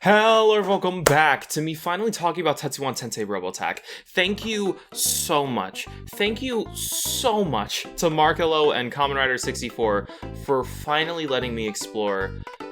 Hello and welcome back to me finally talking about Tetsuwan Tantei Robotack. Thank you so much to Markelo and Kamen Rider 64 for finally letting me explore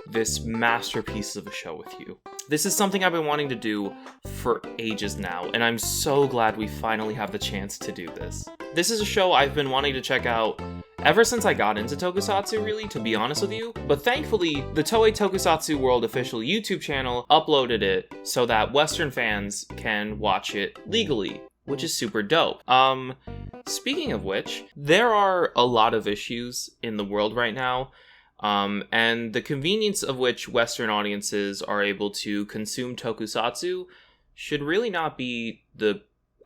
this masterpiece of a show with you. This is something I've been wanting to do for ages now, and I'm so glad we finally have the chance to do this. This is a show I've been wanting to check out ever since I got into Tokusatsu, really, to be honest with you. But thankfully, the Toei Tokusatsu World official YouTube channel uploaded it so that Western fans can watch it legally, which is super dope. Speaking of which, there are a lot of issues in the world right now, and the convenience of which Western audiences are able to consume Tokusatsu should really not be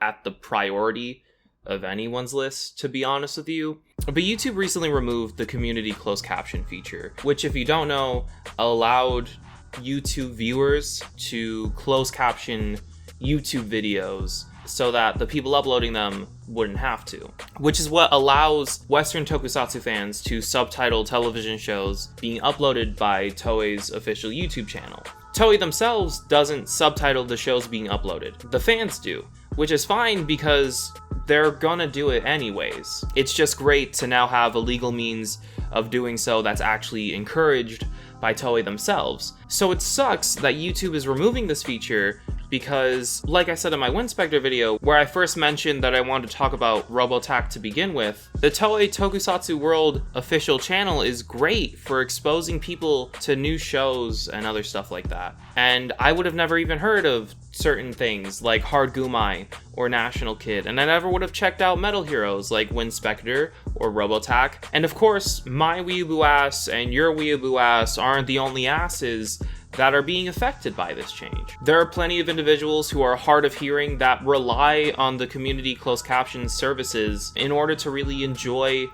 at the priority of anyone's list, to be honest with you. But YouTube recently removed the community closed caption feature, which, if you don't know, allowed YouTube viewers to close caption YouTube videos so that the people uploading them wouldn't have to, which is what allows Western Tokusatsu fans to subtitle television shows being uploaded by Toei's official YouTube channel. Toei themselves doesn't subtitle the shows being uploaded. The fans do, which is fine because they're gonna do it anyways. It's just great to now have a legal means of doing so that's actually encouraged by Toei themselves. So it sucks that YouTube is removing this feature because, like I said in my Winspector video, where I first mentioned that I wanted to talk about Robotack to begin with, the Toei Tokusatsu World official channel is great for exposing people to new shows and other stuff like that. And I would have never even heard of certain things like Hard Gumai or National Kid, and I never would have checked out Metal Heroes like Winspector or Robotack. And of course, my weeaboo ass and your weeaboo ass aren't the only asses that are being affected by this change. There are plenty of individuals who are hard of hearing that rely on the community closed caption services in order to really enjoy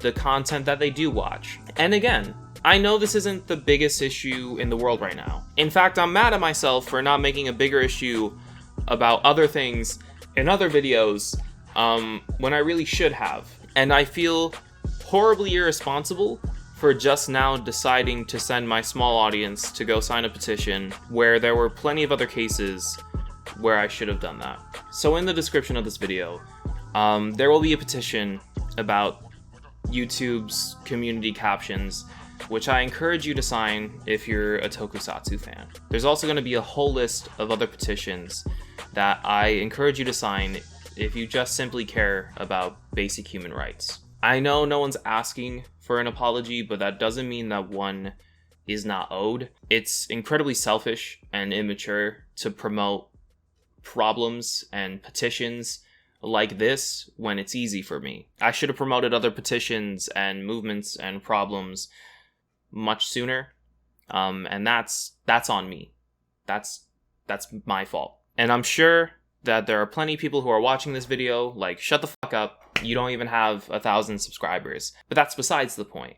the content that they do watch. And again, I know this isn't the biggest issue in the world right now. In fact, I'm mad at myself for not making a bigger issue about other things in other videos when I really should have. And I feel horribly irresponsible for just now deciding to send my small audience to go sign a petition where there were plenty of other cases where I should have done that. So in the description of this video, there will be a petition about YouTube's community captions, which I encourage you to sign if you're a Tokusatsu fan. There's also going to be a whole list of other petitions that I encourage you to sign if you just simply care about basic human rights. I know no one's asking for an apology, but that doesn't mean that one is not owed. It's incredibly selfish and immature to promote problems and petitions like this when it's easy for me. I should have promoted other petitions and movements and problems much sooner, and that's on me. That's my fault. And I'm sure that there are plenty of people who are watching this video like, shut the fuck up, you don't even have 1,000 subscribers. But that's besides the point.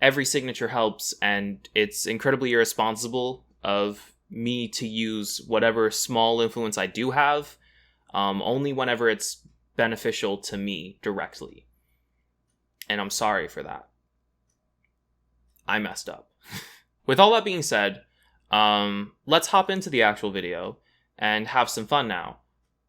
Every signature helps, and it's incredibly irresponsible of me to use whatever small influence I do have, only whenever it's beneficial to me directly. And I'm sorry for that. I messed up. With all that being said, let's hop into the actual video and have some fun now,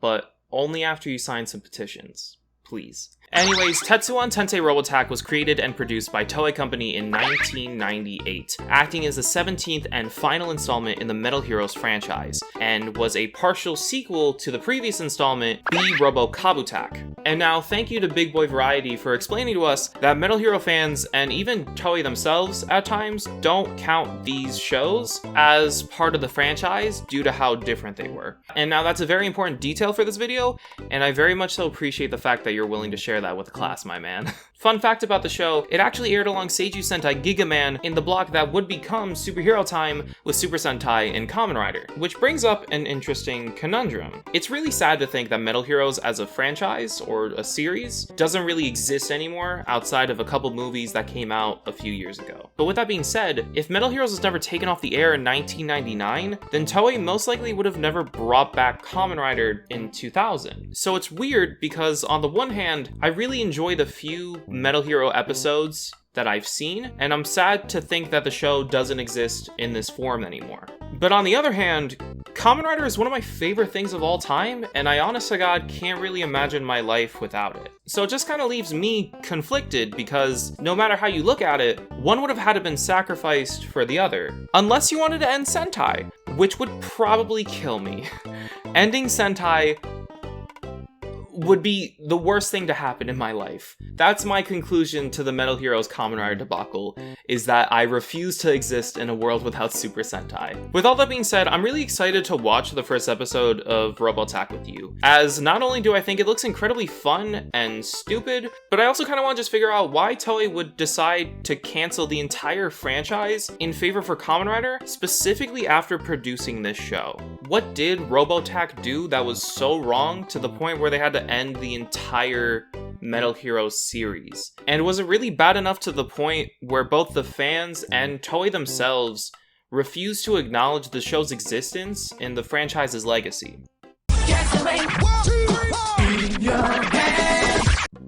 but only after you sign some petitions, please. Anyways, Tetsuwan Tantei Robotack was created and produced by Toei Company in 1998, acting as the 17th and final installment in the Metal Heroes franchise, and was a partial sequel to the previous installment, B Robo Kabutak. And now, thank you to Big Boy Variety for explaining to us that Metal Hero fans, and even Toei themselves at times, don't count these shows as part of the franchise due to how different they were. And now that's a very important detail for this video, and I very much so appreciate the fact that you're willing to share that with the class, my man. Fun fact about the show, it actually aired along Seijuu Sentai Gingaman in the block that would become Superhero Time with Super Sentai and Kamen Rider, which brings up an interesting conundrum. It's really sad to think that Metal Heroes as a franchise or a series doesn't really exist anymore outside of a couple movies that came out a few years ago. But with that being said, if Metal Heroes was never taken off the air in 1999, then Toei most likely would have never brought back Kamen Rider in 2000. So it's weird because on the one hand, I really enjoy the few Metal Hero episodes that I've seen, and I'm sad to think that the show doesn't exist in this form anymore. But on the other hand, Kamen Rider is one of my favorite things of all time, and I honest to God can't really imagine my life without it. So it just kind of leaves me conflicted, because no matter how you look at it, one would have had to been sacrificed for the other. Unless you wanted to end Sentai, which would probably kill me. Ending Sentai would be the worst thing to happen in my life. That's my conclusion to the Metal Heroes Kamen Rider debacle, is that I refuse to exist in a world without Super Sentai. With all that being said, I'm really excited to watch the first episode of Robotack with you, as not only do I think it looks incredibly fun and stupid, but I also kind of want to just figure out why Toei would decide to cancel the entire franchise in favor for Kamen Rider, specifically after producing this show. What did Robotack do that was so wrong to the point where they had to end the entire Metal Heroes series? And was it really bad enough to the point where both the fans and Toei themselves refused to acknowledge the show's existence in the franchise's legacy?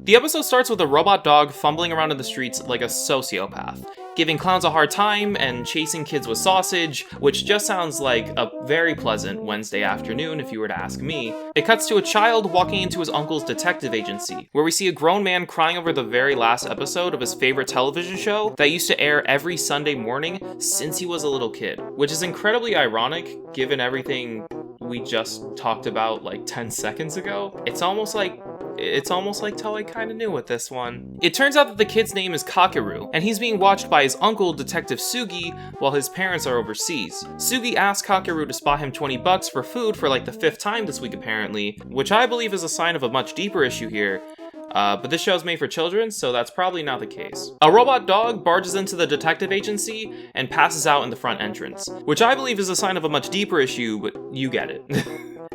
The episode starts with a robot dog fumbling around in the streets like a sociopath, giving clowns a hard time and chasing kids with sausage, which just sounds like a very pleasant Wednesday afternoon if you were to ask me. It cuts to a child walking into his uncle's detective agency, where we see a grown man crying over the very last episode of his favorite television show that used to air every Sunday morning since he was a little kid, which is incredibly ironic given everything we just talked about like 10 seconds ago. It's almost like Toei kinda knew with this one. It turns out that the kid's name is Kakeru, and he's being watched by his uncle, Detective Sugi, while his parents are overseas. Sugi asks Kakeru to spot him $20 for food for like the 5th time this week apparently, which I believe is a sign of a much deeper issue here. But this show's made for children, so that's probably not the case. A robot dog barges into the detective agency and passes out in the front entrance, which I believe is a sign of a much deeper issue, but you get it.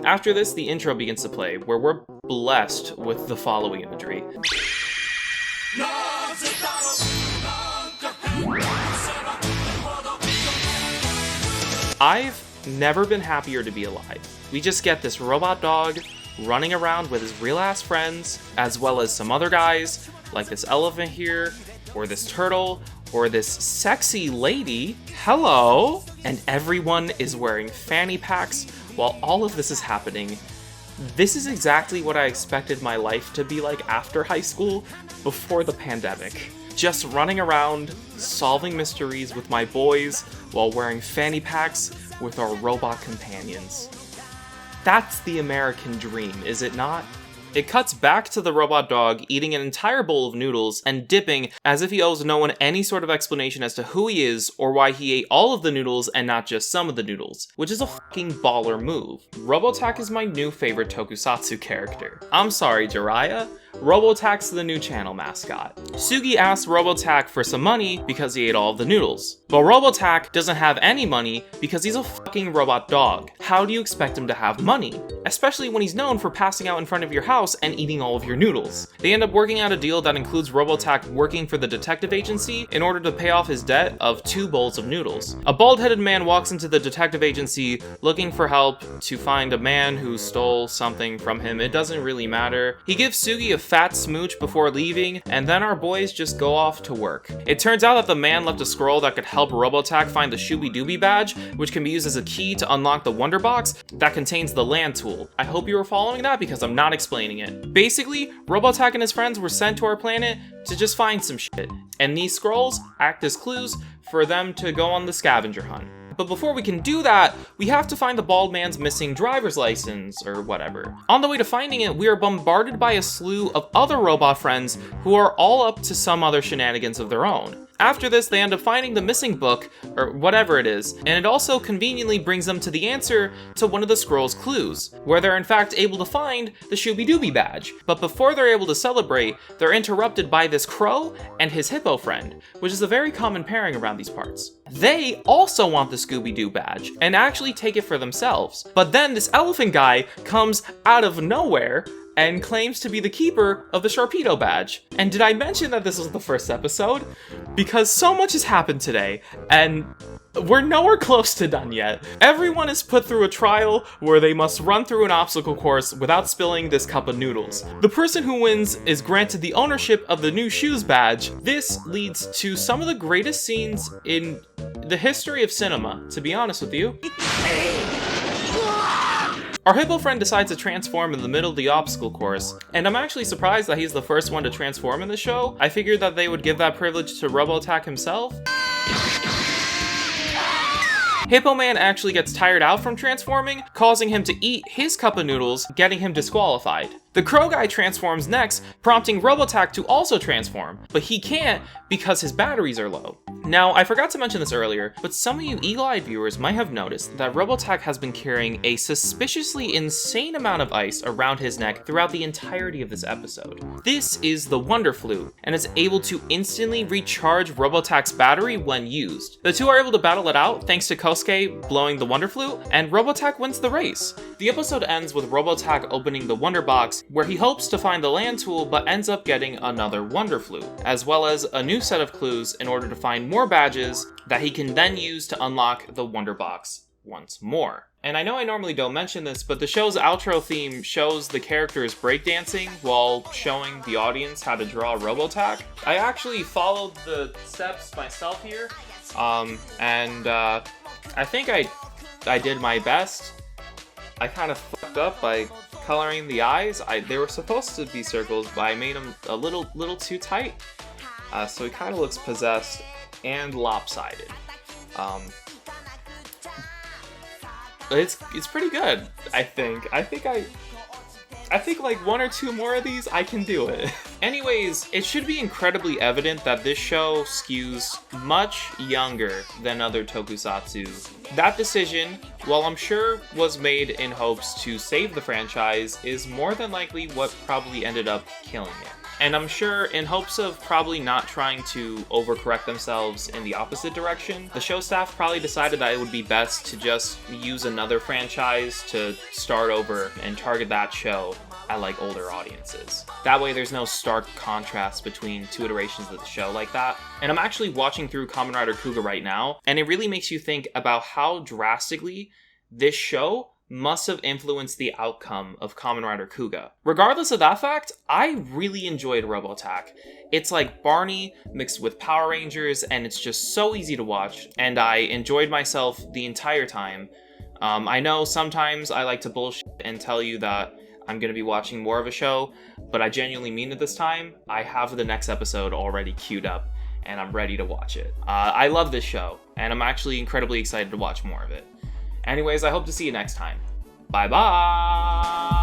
After this, the intro begins to play, where we're blessed with the following imagery. I've never been happier to be alive. We just get this robot dog running around with his real-ass friends, as well as some other guys, like this elephant here, or this turtle, or this sexy lady. Hello! And everyone is wearing fanny packs while all of this is happening. This is exactly what I expected my life to be like after high school, before the pandemic. Just running around, solving mysteries with my boys, while wearing fanny packs with our robot companions. That's the American dream, is it not? It cuts back to the robot dog eating an entire bowl of noodles and dipping as if he owes no one any sort of explanation as to who he is or why he ate all of the noodles and not just some of the noodles, which is a fucking baller move. Robotack is my new favorite tokusatsu character. I'm sorry, Jiraiya. Robotack's the new channel mascot. Sugi asks Robotack for some money because he ate all of the noodles. But Robotack doesn't have any money because he's a fucking robot dog. How do you expect him to have money? Especially when he's known for passing out in front of your house and eating all of your noodles. They end up working out a deal that includes Robotack working for the detective agency in order to pay off his debt of 2 bowls of noodles. A bald-headed man walks into the detective agency looking for help to find a man who stole something from him. It doesn't really matter. He gives Sugi a fat smooch before leaving, and then our boys just go off to work. It turns out that the man left a scroll that could help Robotack find the Shooby Dooby badge, which can be used as a key to unlock the Wonder Box that contains the land tool. I hope you were following that because I'm not explaining it. Basically, Robotack and his friends were sent to our planet to just find some shit, and these scrolls act as clues for them to go on the scavenger hunt. But before we can do that, we have to find the bald man's missing driver's license, or whatever. On the way to finding it, we are bombarded by a slew of other robot friends who are all up to some other shenanigans of their own. After this, they end up finding the missing book, or whatever it is, and it also conveniently brings them to the answer to one of the scroll's clues, where they're in fact able to find the Shooby Dooby badge. But before they're able to celebrate, they're interrupted by this crow and his hippo friend, which is a very common pairing around these parts. They also want the Scooby-Doo badge, and actually take it for themselves. But then this elephant guy comes out of nowhere and claims to be the keeper of the Sharpedo badge. And did I mention that this was the first episode? Because so much has happened today, and We're nowhere close to done yet. Everyone is put through a trial where they must run through an obstacle course without spilling this cup of noodles. The person who wins is granted the ownership of the new shoes badge. This leads to some of the greatest scenes in the history of cinema, to be honest with you. Our hippo friend decides to transform in the middle of the obstacle course, and I'm actually surprised that he's the first one to transform in the show. I figured that they would give that privilege to Robotack himself. Hippo Man actually gets tired out from transforming, causing him to eat his cup of noodles, getting him disqualified. The Crow Guy transforms next, prompting Robotack to also transform, but he can't because his batteries are low. Now, I forgot to mention this earlier, but some of you eagle-eyed viewers might have noticed that Robotack has been carrying a suspiciously insane amount of ice around his neck throughout the entirety of this episode. This is the Wonder Flute, and it's able to instantly recharge Robotack's battery when used. The two are able to battle it out thanks to Kosuke blowing the Wonder Flute, and Robotack wins the race. The episode ends with Robotack opening the Wonder Box, where he hopes to find the land tool but ends up getting another Wonder Flute, as well as a new set of clues in order to find more badges that he can then use to unlock the Wonder Box once more. And I know I normally don't mention this, but the show's outro theme shows the characters breakdancing while showing the audience how to draw Robotack. I actually followed the steps myself here, and I think I did my best. I kind of fucked up by coloring the eyes. They were supposed to be circles, but I made them a little too tight, so it kind of looks possessed and lopsided. It's pretty good. I think like one or two more of these, I can do it. Anyways, it should be incredibly evident that this show skews much younger than other tokusatsu. That decision, while I'm sure was made in hopes to save the franchise, is more than likely what probably ended up killing it. And I'm sure in hopes of probably not trying to overcorrect themselves in the opposite direction, the show staff probably decided that it would be best to just use another franchise to start over and target that show at like older audiences. That way there's no stark contrast between two iterations of the show like that. And I'm actually watching through Kamen Rider Kuga right now, and it really makes you think about how drastically this show must have influenced the outcome of Kamen Rider Kuga. Regardless of that fact, I really enjoyed Robotack. It's like Barney mixed with Power Rangers, and it's just so easy to watch, and I enjoyed myself the entire time. I know sometimes I like to bullshit and tell you that I'm going to be watching more of a show, but I genuinely mean it this time. I have the next episode already queued up, and I'm ready to watch it. I love this show, and I'm actually incredibly excited to watch more of it. Anyways, I hope to see you next time. Bye-bye!